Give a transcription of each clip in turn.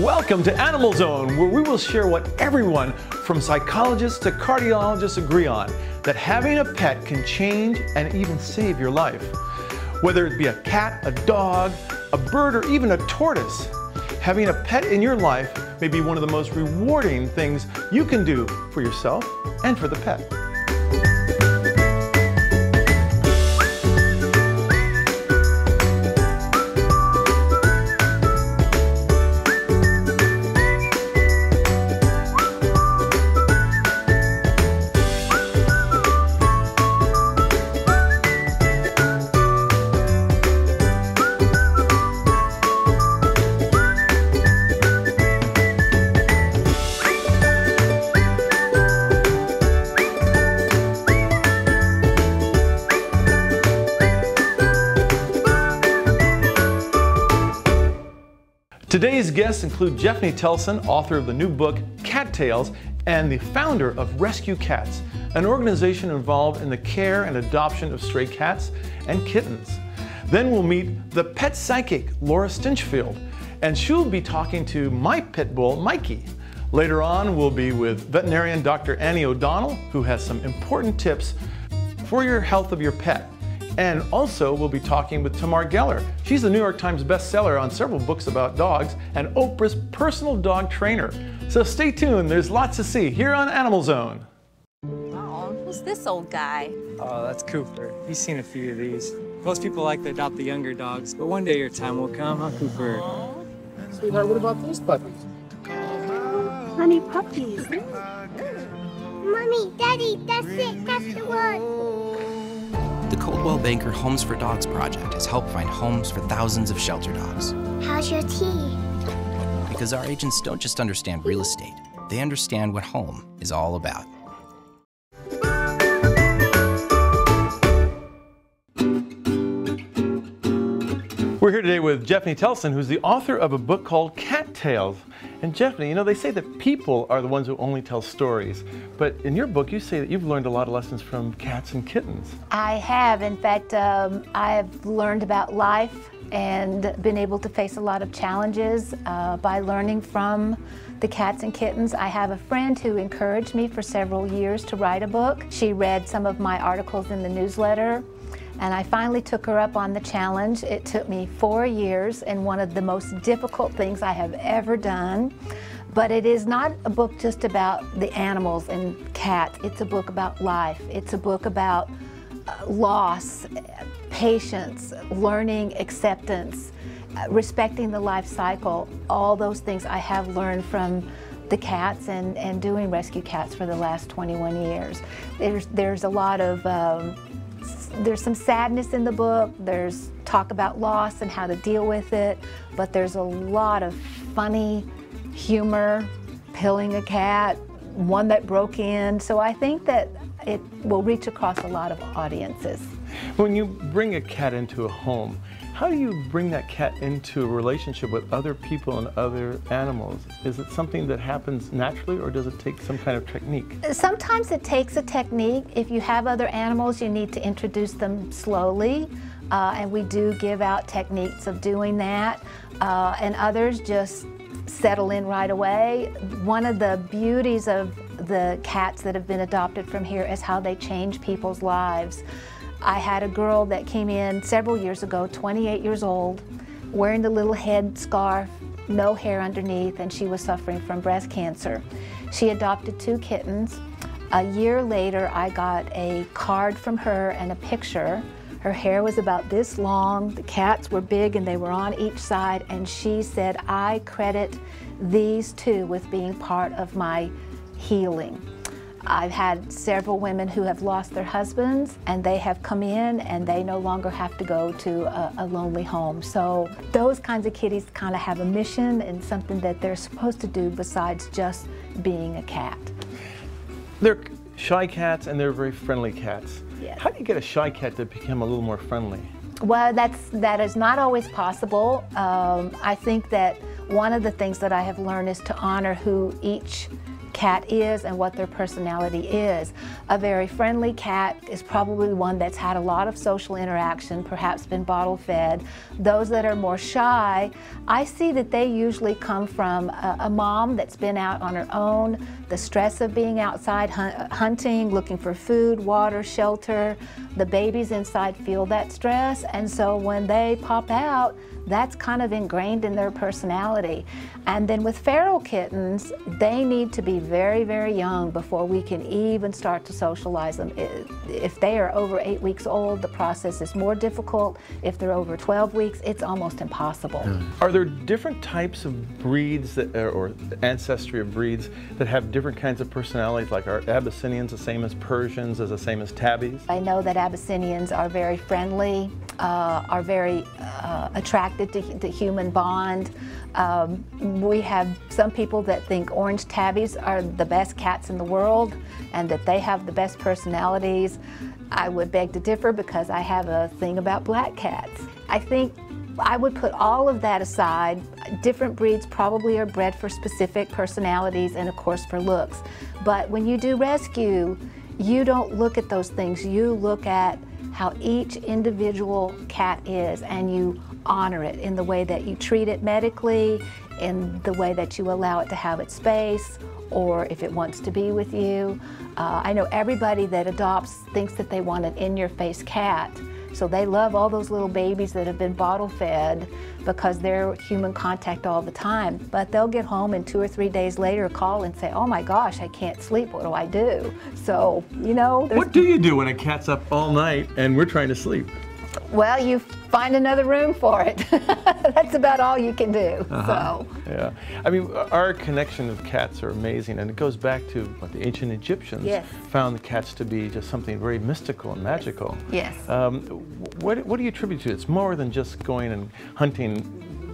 Welcome to Animal Zone, where we will share what everyone from psychologists to cardiologists agree on, that having a pet can change and even save your life. Whether it be a cat, a dog, a bird, or even a tortoise, having a pet in your life may be one of the most rewarding things you can do for yourself and for the pet. Today's guests include Jeffyne Telson, author of the new book, Cat Tales, and the founder of ResQCats, an organization involved in the care and adoption of stray cats and kittens. Then we'll meet the pet psychic, Laura Stinchfield, and she'll be talking to my pit bull, Mikey. Later on, we'll be with veterinarian Dr. Annie ODonnell, who has some important tips for your health of your pet. And also, we'll be talking with Tamar Geller. She's a New York Times bestseller on several books about dogs and Oprah's personal dog trainer. So stay tuned, there's lots to see here on Animal Zone. Oh, who's this old guy? Oh, that's Cooper. He's seen a few of these. Most people like to adopt the younger dogs, but one day your time will come, huh, Cooper? Sweetheart, what about these puppies? Honey puppies. Mommy, Daddy, that's it, that's the one. The Coldwell Banker Homes for Dogs project has helped find homes for thousands of shelter dogs. How's your tea? Because our agents don't just understand real estate, they understand what home is all about. We're here today with Jeffyne Telson, who's the author of a book called Cat Tales. And Jeffyne, you know, they say that people are the ones who only tell stories. But in your book, you say that you've learned a lot of lessons from cats and kittens. I have. In fact, I have learned about life and been able to face a lot of challenges by learning from the cats and kittens. I have a friend who encouraged me for several years to write a book. She read some of my articles in the newsletter, and I finally took her up on the challenge. It took me 4 years and one of the most difficult things I have ever done. But it is not a book just about the animals and cats. It's a book about life. It's a book about loss, patience, learning acceptance, respecting the life cycle. All those things I have learned from the cats and doing ResQCats for the last 21 years. There's a lot of there's some sadness in the book, there's talk about loss and how to deal with it, but there's a lot of funny humor, pilling a cat, one that broke in, so I think that it will reach across a lot of audiences. When you bring a cat into a home, how do you bring that cat into a relationship with other people and other animals? Is it something that happens naturally, or does it take some kind of technique? Sometimes it takes a technique. If you have other animals, you need to introduce them slowly, and we do give out techniques of doing that, and others just settle in right away. One of the beauties of the cats that have been adopted from here is how they change people's lives. I had a girl that came in several years ago, 28 years old, wearing the little head scarf, no hair underneath, and she was suffering from breast cancer. She adopted 2 kittens. A year later, I got a card from her and a picture. Her hair was about this long, the cats were big and they were on each side, and she said, "I credit these 2 with being part of my healing." I've had several women who have lost their husbands, and they have come in and they no longer have to go to a lonely home. So those kinds of kitties kind of have a mission and something that they're supposed to do besides just being a cat. They're shy cats and they're very friendly cats. Yes. How do you get a shy cat to become a little more friendly? Well, that is not always possible. I think that one of the things that I have learned is to honor who each cat is and what their personality is. A very friendly cat is probably one that's had a lot of social interaction, perhaps been bottle fed. Those that are more shy, I see that they usually come from a mom that's been out on her own, the stress of being outside hunting, looking for food, water, shelter. The babies inside feel that stress, and so when they pop out, that's kind of ingrained in their personality. And then with feral kittens, they need to be very, very young before we can even start to socialize them. If they are over 8 weeks old, the process is more difficult. If they're over 12 weeks, it's almost impossible. Are there different types of breeds that, or ancestry of breeds that have different kinds of personalities? Like are Abyssinians the same as Persians, as the same as Tabbies? I know that Abyssinians are very friendly, are very attracted to the human bond. We have some people that think orange tabbies are the best cats in the world and that they have the best personalities. I would beg to differ because I have a thing about black cats. I think I would put all of that aside. Different breeds probably are bred for specific personalities and of course for looks. But when you do rescue, you don't look at those things. You look at how each individual cat is, and you honor it in the way that you treat it medically, in the way that you allow it to have its space, or if it wants to be with you. I know everybody that adopts thinks that they want an in-your-face cat, so they love all those little babies that have been bottle fed because they're human contact all the time. But they'll get home and 2 or 3 days later call and say, oh my gosh, I can't sleep, what do I do? So, you know. What do you do when a cat's up all night and we're trying to sleep? Well, you find another room for it. That's about all you can do. So. Yeah. I mean, our connection with cats are amazing, and it goes back to what the ancient Egyptians found the cats to be just something very mystical and magical. Yes. What do you attribute to it? It's more than just going and hunting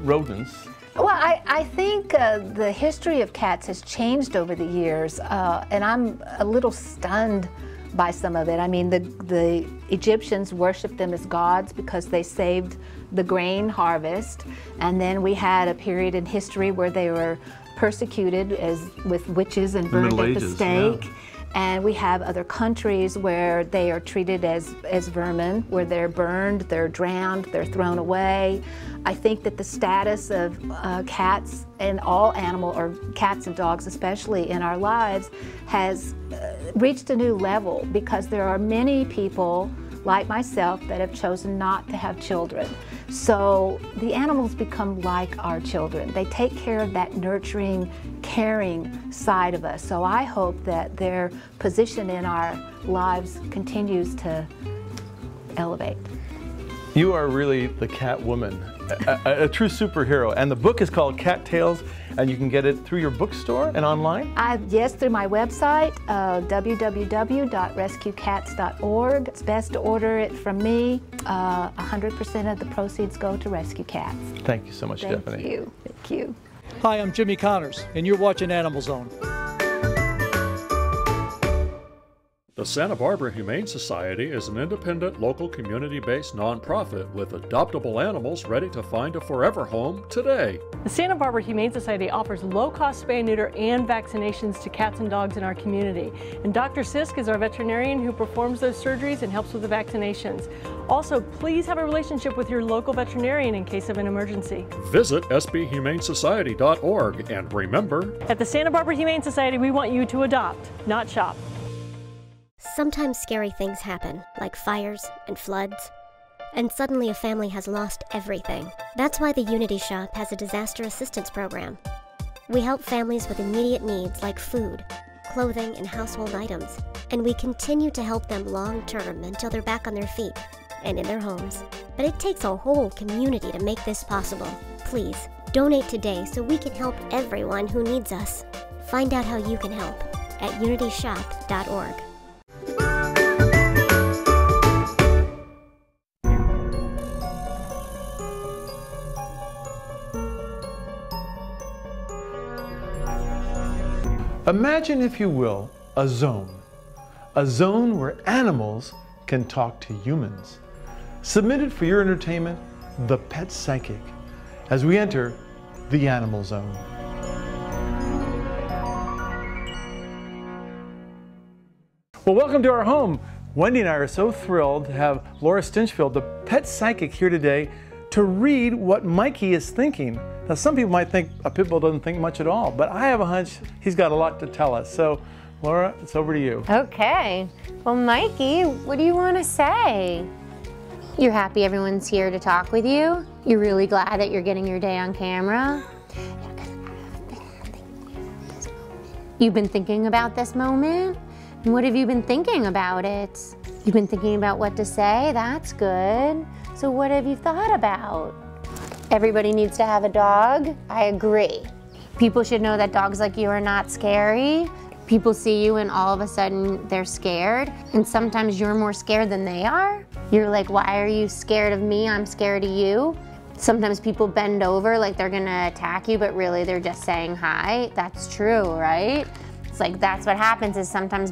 rodents. Well, I think the history of cats has changed over the years, and I'm a little stunned by some of it. I mean, the Egyptians worshipped them as gods because they saved the grain harvest, and then we had a period in history where they were persecuted with witches and burned at the stake. Yeah. And we have other countries where they are treated as vermin, where they're burned, they're drowned, they're thrown away. I think that the status of cats and all animal, or cats and dogs especially in our lives, has reached a new level because there are many people like myself that have chosen not to have children. So the animals become like our children. They take care of that nurturing, caring side of us. So I hope that their position in our lives continues to elevate. You are really the cat woman, a true superhero. And the book is called Cat Tales, and you can get it through your bookstore and online? Yes, through my website, www.resqcats.org. It's best to order it from me. 100% of the proceeds go to ResQCats. Thank you so much, Jeffyne. Thank you. Thank you. Hi, I'm Jimmy Connors, and you're watching Animal Zone. The Santa Barbara Humane Society is an independent, local, community-based nonprofit with adoptable animals ready to find a forever home today. The Santa Barbara Humane Society offers low-cost spay, neuter, and vaccinations to cats and dogs in our community. And Dr. Sisk is our veterinarian who performs those surgeries and helps with the vaccinations. Also, please have a relationship with your local veterinarian in case of an emergency. Visit sbhumanesociety.org, and remember, at the Santa Barbara Humane Society, we want you to adopt, not shop. Sometimes scary things happen, like fires and floods, and suddenly a family has lost everything. That's why the Unity Shop has a disaster assistance program. We help families with immediate needs like food, clothing, and household items, and we continue to help them long-term until they're back on their feet and in their homes. But it takes a whole community to make this possible. Please, donate today so we can help everyone who needs us. Find out how you can help at unityshop.org. Imagine, if you will, a zone where animals can talk to humans. Submitted for your entertainment, The Pet Psychic, as we enter the Animal Zone. Well, welcome to our home. Wendy and I are so thrilled to have Laura Stinchfield, the pet psychic, here today to read what Mikey is thinking. Now, some people might think a pit bull doesn't think much at all, but I have a hunch he's got a lot to tell us. So, Laura, it's over to you. Okay. Well, Mikey, what do you want to say? You're happy everyone's here to talk with you? You're really glad that you're getting your day on camera? You've been thinking about this moment? And what have you been thinking about it? You've been thinking about what to say? That's good. So what have you thought about? Everybody needs to have a dog? I agree. People should know that dogs like you are not scary. People see you and all of a sudden they're scared. And sometimes you're more scared than they are. You're like, why are you scared of me? I'm scared of you. Sometimes people bend over like they're gonna attack you, but really they're just saying hi. That's true, right? It's like, that's what happens is sometimes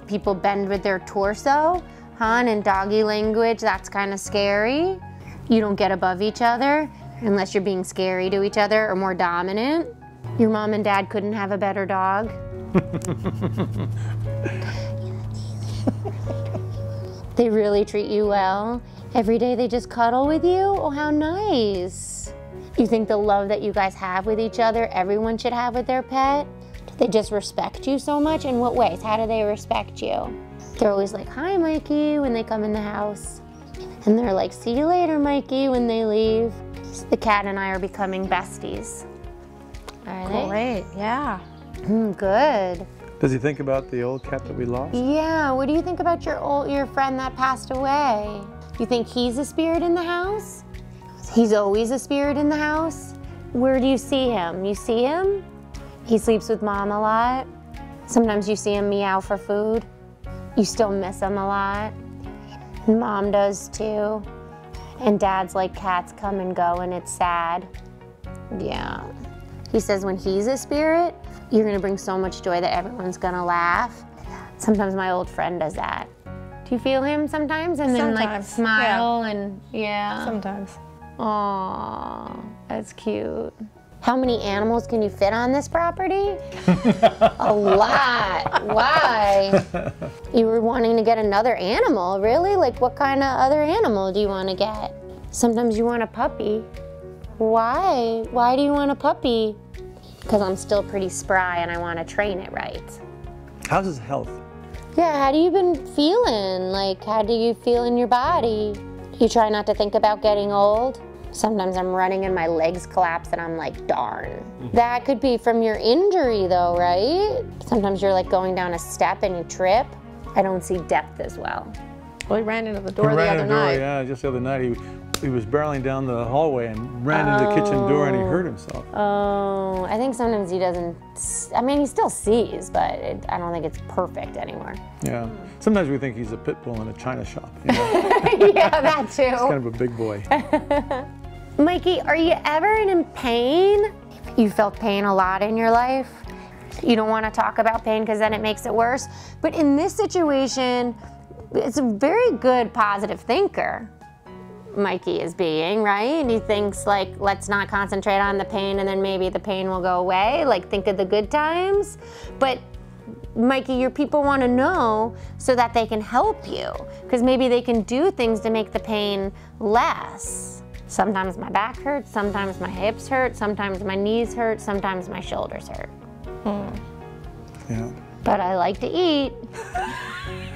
people bend with their torso, and in doggy language, that's kind of scary. You don't get above each other unless you're being scary to each other or more dominant. Your mom and dad couldn't have a better dog. They really treat you well. Every day they just cuddle with you? Oh, how nice. You think the love that you guys have with each other, everyone should have with their pet? They just respect you so much? In what ways? How do they respect you? They're always like, hi, Mikey, when they come in the house. And they're like, see you later, Mikey, when they leave. The cat and I are becoming besties. Are they? Great, yeah. Good. Does he think about the old cat that we lost? Yeah, what do you think about your friend that passed away? You think he's a spirit in the house? He's always a spirit in the house? Where do you see him? You see him? He sleeps with mom a lot. Sometimes you see him meow for food. You still miss him a lot. Mom does too. And dad's like, cats come and go and it's sad. Yeah. He says when he's a spirit, you're gonna bring so much joy that everyone's gonna laugh. Sometimes my old friend does that. Do you feel him sometimes? And then like smile and yeah. Sometimes. Aww, that's cute. How many animals can you fit on this property? A lot. Why? You were wanting to get another animal, really? Like what kind of other animal do you want to get? Sometimes you want a puppy. Why? Why do you want a puppy? Because I'm still pretty spry and I want to train it right. How's his health? Yeah, how do you been feeling? Like, how do you feel in your body? You try not to think about getting old? Sometimes I'm running and my legs collapse and I'm like, darn. That could be from your injury though, right? Sometimes you're like going down a step and you trip. I don't see depth as well. Well, he ran into the door the other night. Yeah, just the other night. He was barreling down the hallway and ran into the kitchen door and he hurt himself. Oh, I think sometimes he doesn't, I mean, he still sees, but I don't think it's perfect anymore. Yeah. Sometimes we think he's a pit bull in a china shop. You know? Yeah, that too. He's kind of a big boy. Mikey, are you ever in pain? You felt pain a lot in your life? You don't want to talk about pain because then it makes it worse. But in this situation, it's a very good positive thinker. Mikey is being, right? And he thinks like, let's not concentrate on the pain and then maybe the pain will go away. Like think of the good times. But Mikey, your people want to know so that they can help you. Because maybe they can do things to make the pain less. Sometimes my back hurts, sometimes my hips hurt, sometimes my knees hurt, sometimes my shoulders hurt. Yeah. But I like to eat.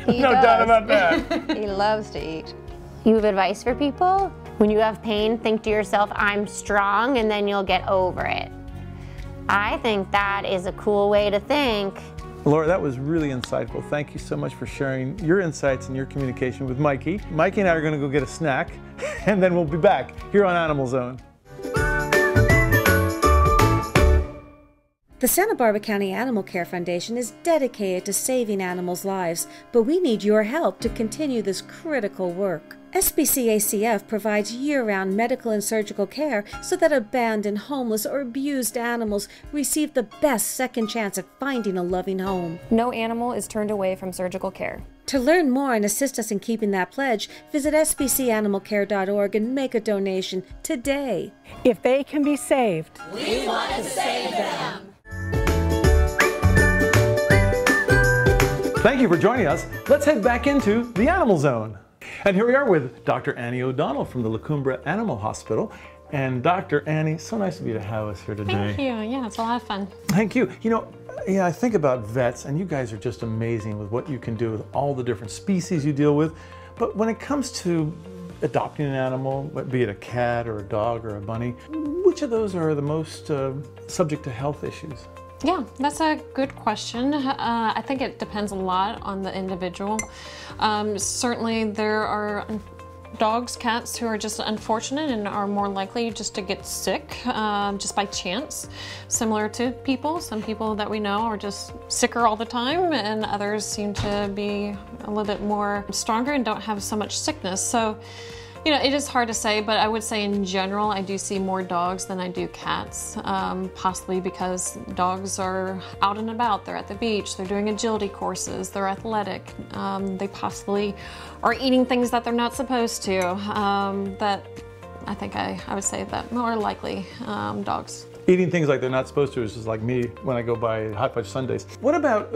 No doubt about that. He loves to eat. You have advice for people? When you have pain, think to yourself, I'm strong, and then you'll get over it. I think that is a cool way to think. Laura, that was really insightful. Thank you so much for sharing your insights and your communication with Mikey. Mikey and I are going to go get a snack, and then we'll be back here on Animal Zone. The Santa Barbara County Animal Care Foundation is dedicated to saving animals' lives, but we need your help to continue this critical work. SBCACF provides year-round medical and surgical care so that abandoned, homeless, or abused animals receive the best second chance at finding a loving home. No animal is turned away from surgical care. To learn more and assist us in keeping that pledge, visit sbcanimalcare.org and make a donation today. If they can be saved, we want to save them. Thank you for joining us. Let's head back into the Animal Zone. And here we are with Dr. Annie O'Donnell from the La Cumbre Animal Hospital. And Dr. Annie, so nice of you to have us here today. Thank you. Yeah, it's a lot of fun. Thank you. You know, yeah, I think about vets, and you guys are just amazing with what you can do with all the different species you deal with. But when it comes to adopting an animal, be it a cat or a dog or a bunny, which of those are the most subject to health issues? Yeah, that's a good question. I think it depends a lot on the individual. Certainly there are dogs, cats who are just unfortunate and are more likely just to get sick just by chance, similar to people. Some people that we know are just sicker all the time, and others seem to be a little bit more stronger and don't have so much sickness. So, you know, it is hard to say, but I would say in general, I do see more dogs than I do cats, possibly because dogs are out and about. They're at the beach, they're doing agility courses, they're athletic, they possibly are eating things that they're not supposed to. That I think I would say that more likely dogs. Eating things like they're not supposed to is just like me when I go buy Hot Fudge Sundays. What about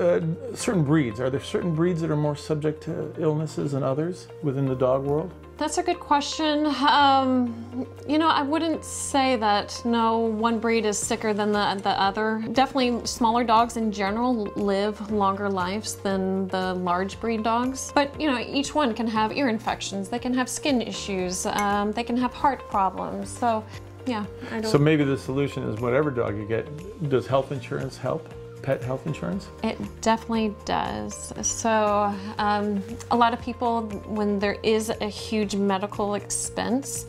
certain breeds? Are there certain breeds that are more subject to illnesses than others within the dog world? That's a good question. You know, I wouldn't say that no one breed is sicker than the other. Definitely smaller dogs in general live longer lives than the large breed dogs. But you know, each one can have ear infections, they can have skin issues, they can have heart problems. So yeah, I don't... So maybe the solution is whatever dog you get. Does health insurance help? Pet health insurance? It definitely does. So a lot of people, when there is a huge medical expense,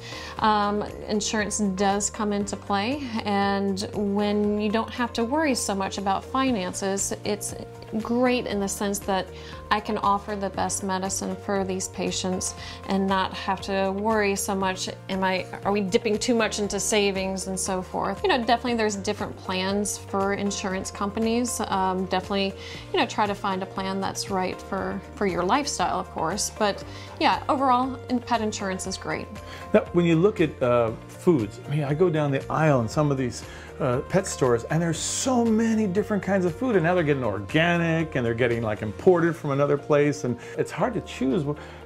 insurance does come into play. And when you don't have to worry so much about finances, it's great in the sense that I can offer the best medicine for these patients and not have to worry so much, are we dipping too much into savings and so forth. You know, definitely there's different plans for insurance companies. Definitely, you know, try to find a plan that's right for your lifestyle, of course. But yeah, overall, pet insurance is great. Now, when you look at foods, I mean, I go down the aisle in some of these pet stores, and there's so many different kinds of food, and now they're getting organic and they're getting like imported from another place, and it's hard to choose.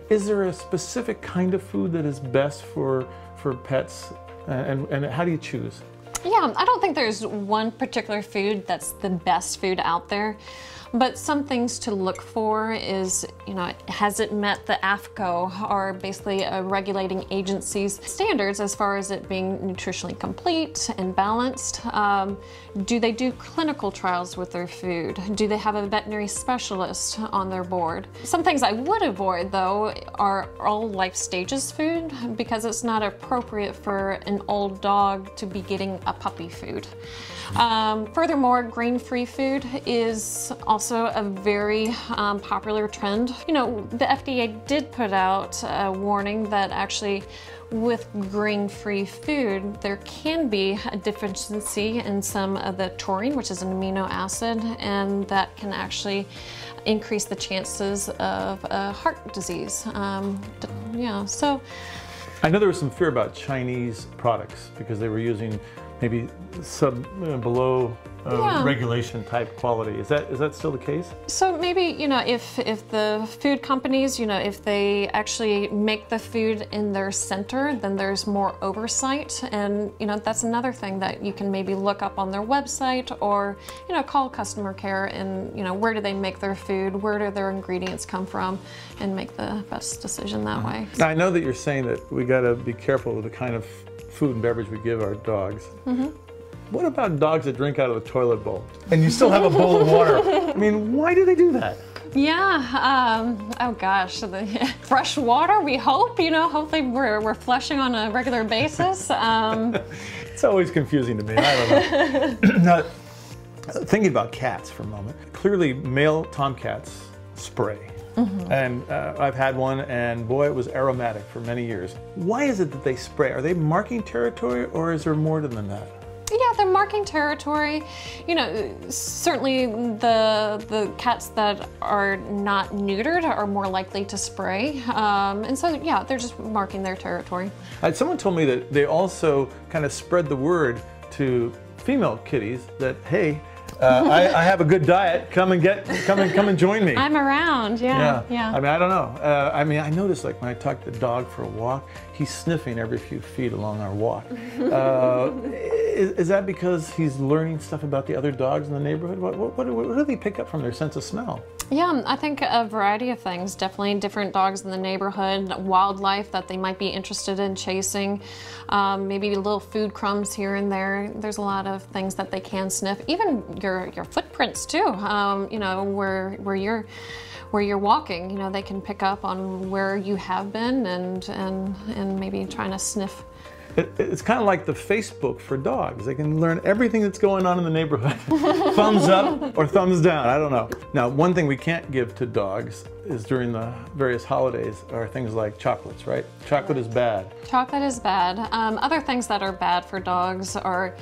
Is there a specific kind of food that is best for pets, and how do you choose? Yeah, I don't think there's one particular food that's the best food out there. But some things to look for is, you know, has it met the AAFCO, or basically a regulating agency's standards as far as it being nutritionally complete and balanced? Do they do clinical trials with their food? Do they have a veterinary specialist on their board? Some things I would avoid, though, are all life stages food, because it's not appropriate for an old dog to be getting a puppy food. Furthermore, grain-free food is also a very popular trend. You know, the FDA did put out a warning that actually with grain-free food, there can be a deficiency in some of the taurine, which is an amino acid, and that can actually increase the chances of heart disease. Yeah, so. I know there was some fear about Chinese products because they were using maybe below regulation type quality. Is that still the case? So maybe, you know, if the food companies, you know, if they actually make the food in their center, then there's more oversight. And, you know, that's another thing that you can maybe look up on their website, or, you know, call customer care and, you know, where do they make their food? Where do their ingredients come from? And make the best decision that way. Now, I know that you're saying that we got to be careful with the kind of food and beverage we give our dogs. Mm-hmm. What about dogs that drink out of the toilet bowl? And you still have a bowl of water. I mean, why do they do that? Yeah, oh gosh, the fresh water, we hope, you know, hopefully we're flushing on a regular basis. It's always confusing to me, I don't know. Now, thinking about cats for a moment, clearly male tomcats spray. Mm-hmm. And I've had one, and boy, it was aromatic for many years. Why is it that they spray? Are they marking territory, or is there more than that? Yeah, they're marking territory. You know, certainly the cats that are not neutered are more likely to spray. And so, yeah, they're just marking their territory. Someone told me that they also kind of spread the word to female kitties that, hey, I have a good diet. Come and join me. I'm around. Yeah. I mean, I don't know. I mean, I notice like when I take the dog for a walk, he's sniffing every few feet along our walk. Is that because he's learning stuff about the other dogs in the neighborhood? What do they pick up from their sense of smell? Yeah, I think a variety of things. Definitely different dogs in the neighborhood, wildlife that they might be interested in chasing, maybe little food crumbs here and there. There's a lot of things that they can sniff. Even your footprints too. You know, where you're walking. You know, they can pick up on where you have been and maybe trying to sniff. It's kind of like the Facebook for dogs. They can learn everything that's going on in the neighborhood. Thumbs up or thumbs down, I don't know. Now, one thing we can't give to dogs is during the various holidays are things like chocolates, right? Chocolate is bad. Chocolate is bad. Other things that are bad for dogs are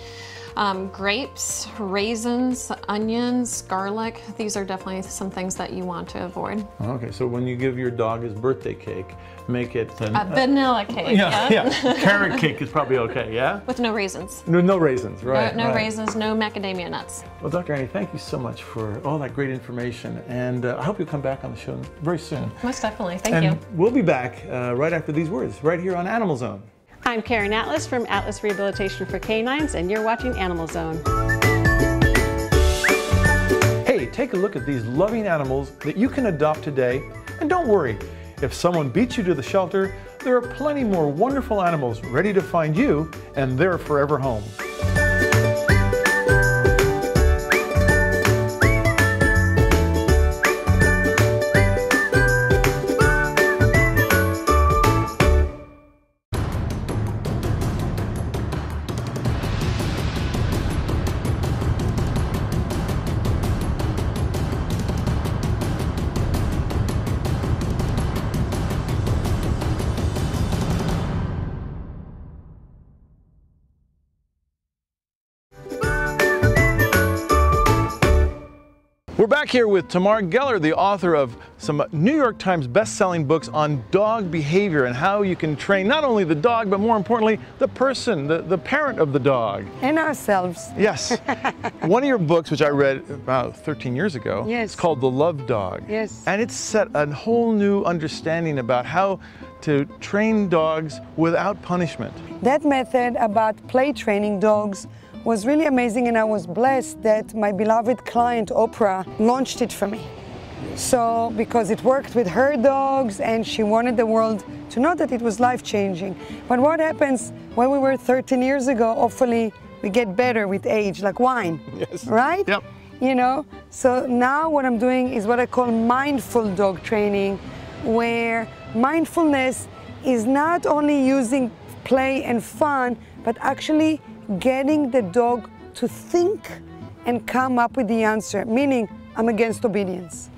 grapes, raisins, onions, garlic. These are definitely some things that you want to avoid. Okay, so when you give your dog his birthday cake, make it a vanilla cake. Yeah. Carrot cake is probably okay, yeah? With no raisins. No raisins, right. No raisins, no macadamia nuts. Well, Dr. Annie, thank you so much for all that great information, and I hope you'll come back on the show very soon. Most definitely, thank you. We'll be back right after these words, right here on Animal Zone. I'm Karen Atlas from Atlas Rehabilitation for Canines, and you're watching Animal Zone. Hey, take a look at these loving animals that you can adopt today, and don't worry, if someone beats you to the shelter, there are plenty more wonderful animals ready to find you and their forever home. We're back here with Tamar Geller, the author of some New York Times best-selling books on dog behavior and how you can train not only the dog, but more importantly, the person, the parent of the dog. And ourselves. Yes. One of your books, which I read about 13 years ago, yes, is called The Love Dog. Yes. And it's set a whole new understanding about how to train dogs without punishment. That method about play training dogs was really amazing, and I was blessed that my beloved client Oprah launched it for me. So, because it worked with her dogs and she wanted the world to know that it was life-changing. But what happens when we were 13 years ago, hopefully we get better with age, like wine, yes, right? Yep. You know, so now what I'm doing is what I call mindful dog training, where mindfulness is not only using play and fun, but actually getting the dog to think and come up with the answer, meaning I'm against obedience.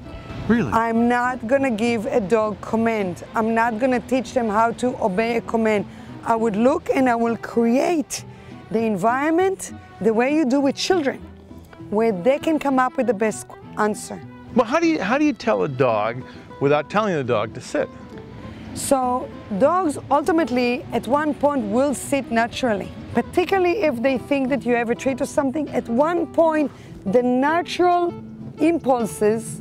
Really? I'm not gonna give a dog command. I'm not gonna teach them how to obey a command. I would look and I will create the environment the way you do with children, where they can come up with the best answer. Well, how do you tell a dog without telling the dog to sit? So dogs ultimately at one point will sit naturally, particularly if they think that you have a treat or something. At one point, the natural impulses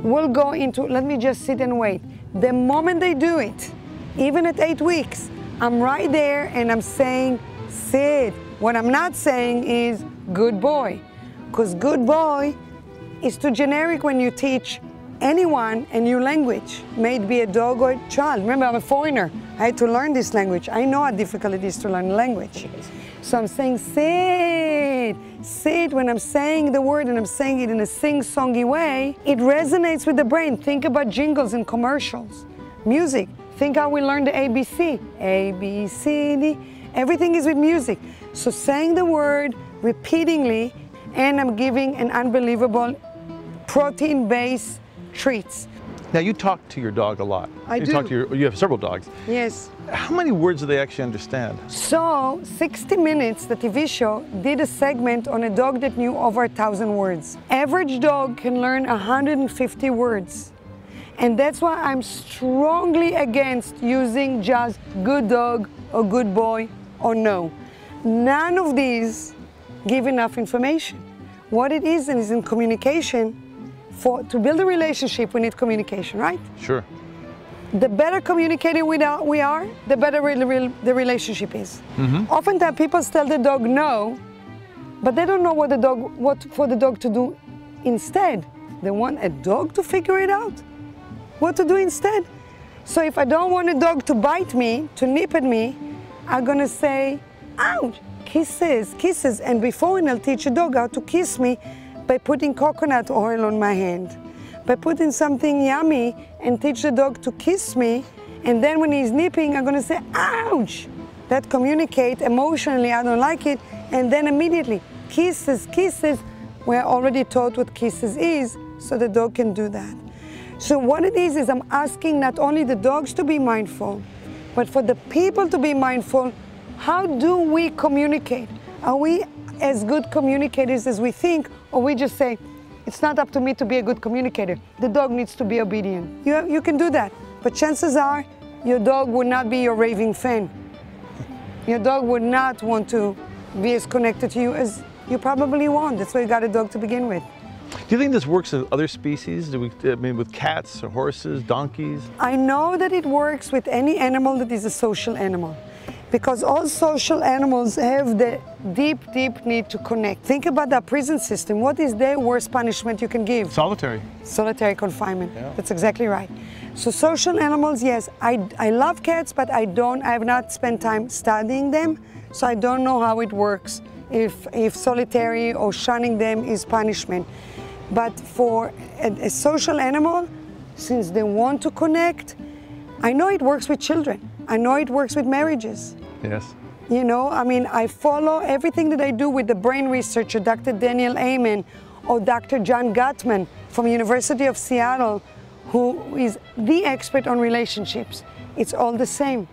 will go into, let me just sit and wait. The moment they do it, even at 8 weeks, I'm right there and I'm saying, sit. What I'm not saying is good boy, because good boy is too generic when you teach anyone a new language, may it be a dog or a child. Remember, I'm a foreigner. I had to learn this language. I know how difficult it is to learn a language. So I'm saying sit, sit. When I'm saying the word and I'm saying it in a sing-songy way, it resonates with the brain. Think about jingles and commercials. Music, think how we learn the ABC. A, B, C, D. Everything is with music. So saying the word repeatedly, and I'm giving an unbelievable protein-based treats. Now, you talk to your dog a lot. I do. You have several dogs. Yes. How many words do they actually understand? So, 60 Minutes, the TV show, did a segment on a dog that knew over 1,000 words. Average dog can learn 150 words. And that's why I'm strongly against using just good dog or good boy or no. None of these give enough information. what it is in communication. To build a relationship, we need communication, right? Sure. The better communicated we are, the better the relationship is. Oftentimes people tell the dog no, but they don't know what for the dog to do instead. They want a dog to figure it out, what to do instead. So if I don't want a dog to bite me, to nip at me, I'm gonna say, ouch, kisses, kisses. And before, I'll teach a dog how to kiss me by putting coconut oil on my hand, by putting something yummy and teach the dog to kiss me. And then when he's nipping, I'm gonna say, ouch. That communicate emotionally, I don't like it. And then immediately, kisses, kisses. We're already taught what kisses is, so the dog can do that. So what it is I'm asking not only the dogs to be mindful, but for the people to be mindful. How do we communicate? Are we as good communicators as we think, or we just say, it's not up to me to be a good communicator. The dog needs to be obedient. You can do that, but chances are your dog would not be your raving fan. Your dog would not want to be as connected to you as you probably want. That's why you got a dog to begin with. Do you think this works with other species? With cats or horses, donkeys? I know that it works with any animal that is a social animal, because all social animals have the deep, deep need to connect. Think about the prison system. What is the worst punishment you can give? Solitary. Solitary confinement. Yeah. That's exactly right. So social animals, yes. I love cats, but I have not spent time studying them, so I don't know how it works, if solitary or shunning them is punishment. But for a social animal, since they want to connect, I know it works with children. I know it works with marriages. Yes. You know, I mean, I follow everything that I do with the brain researcher, Dr. Daniel Amen, or Dr. John Gottman from University of Seattle, who is the expert on relationships. It's all the same.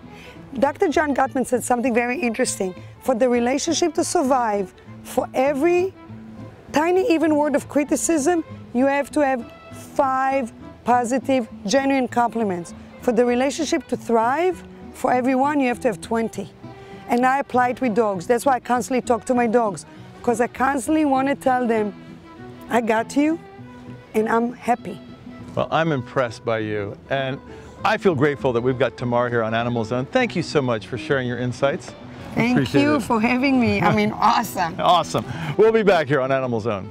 Dr. John Gottman said something very interesting. For the relationship to survive, for every tiny even word of criticism, you have to have 5 positive, genuine compliments. For the relationship to thrive, for everyone, you have to have 20. And I apply it with dogs. That's why I constantly talk to my dogs, because I constantly want to tell them, I got you, and I'm happy. Well, I'm impressed by you, and I feel grateful that we've got Tamar here on Animal Zone. Thank you so much for sharing your insights. Thank you for having me. I mean, awesome. Awesome. We'll be back here on Animal Zone.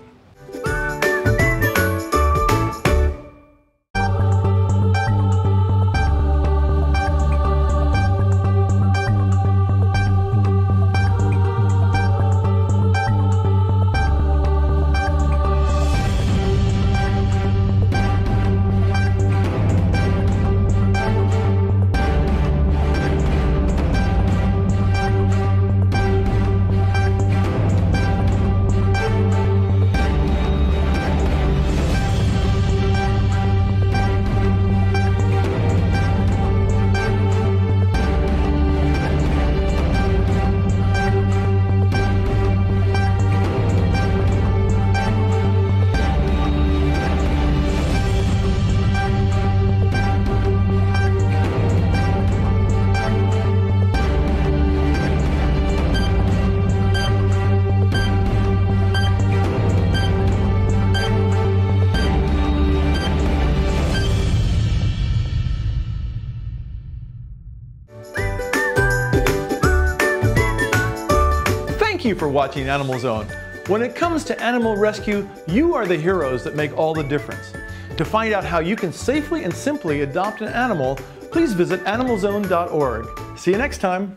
Thank you for watching Animal Zone. When it comes to animal rescue, you are the heroes that make all the difference. To find out how you can safely and simply adopt an animal, please visit animalzone.org. See you next time.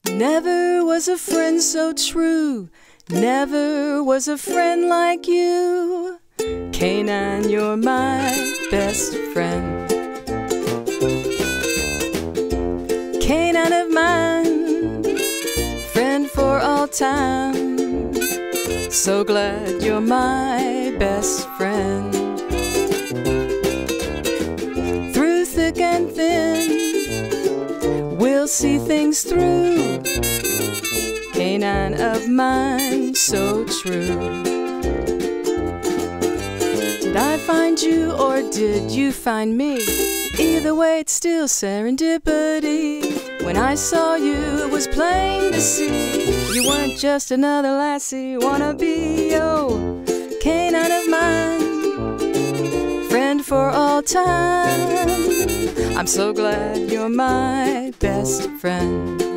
Never was a friend so true, never was a friend like you. Canine, you're my best friend. Canine of mine, friend for all time. So glad you're my best friend. Through thick and thin, we'll see things through. Canine of mine, so true. Did I find you or did you find me? Either way, it's still serendipity. When I saw you, it was plain to see you weren't just another lassie wannabe. Oh, for all time. I'm so glad you're my best friend.